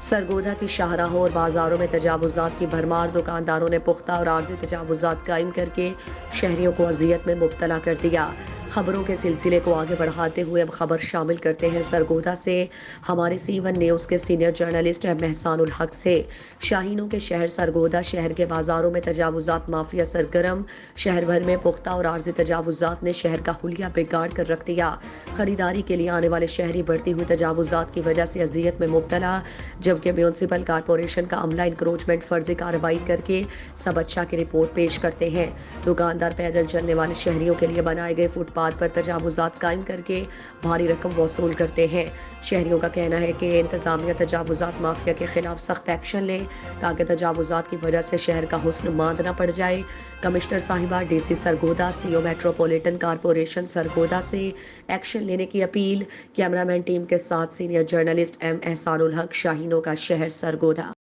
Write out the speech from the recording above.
سرگودا کی شاہراہوں اور بازاروں میں تجاوزات کی بھرمار، دکانداروں نے پختہ اور عارضی تجاوزات قائم کر کے شہریوں کو اذیت میں مبتلا کر دیا۔ خبروں کے سلسلے کو آگے بڑھاتے ہوئے اب خبر شامل کرتے ہیں سرگودا سے۔ ہمارے سی1 نیوز کے سینئر جرنلسٹ ایم احسان الحق سے۔ شاہینوں کے شہر سرگودا شہر کے بازاروں میں تجاوزات مافیا سرگرم، شہر بھر میں پختہ اور عارضی تجاوزات نے شہر کا حلیہ بگاڑ کر رکھ دیا۔ خریداری کے لیے آنے والے شہری بڑھتی ہوئی تجاوزات کی وجہ سے اذیت میں مبتلا، جبکہ میونسپل کارپوریشن کا عملہ انکروچمنٹ فرضی کارروائی کر کے سب اچھا کی رپورٹ پیش کرتے ہیں۔ دکاندار پیدل چلنے والے شہریوں کے لیے بنائے گئے فٹ پاتھ پر تجاوزات قائم کر کے بھاری رقم وصول کرتے ہیں۔ شہریوں کا کہنا ہے کہ انتظامیہ تجاوزات مافیا کے خلاف سخت ایکشن لے تاکہ تجاوزات کی وجہ سے شہر کا حسن ماند نہ پڑ جائے۔ کمشنر صاحبہ ڈی سی سرگودا، سی او میٹروپولیٹن کارپوریشن سرگودا سے ایکشن لینے کی اپیل۔ کیمرہ مین ٹیم کے ساتھ سینئر جرنلسٹ ایم احسان الحق، شاہینوں کا شہر سرگودا۔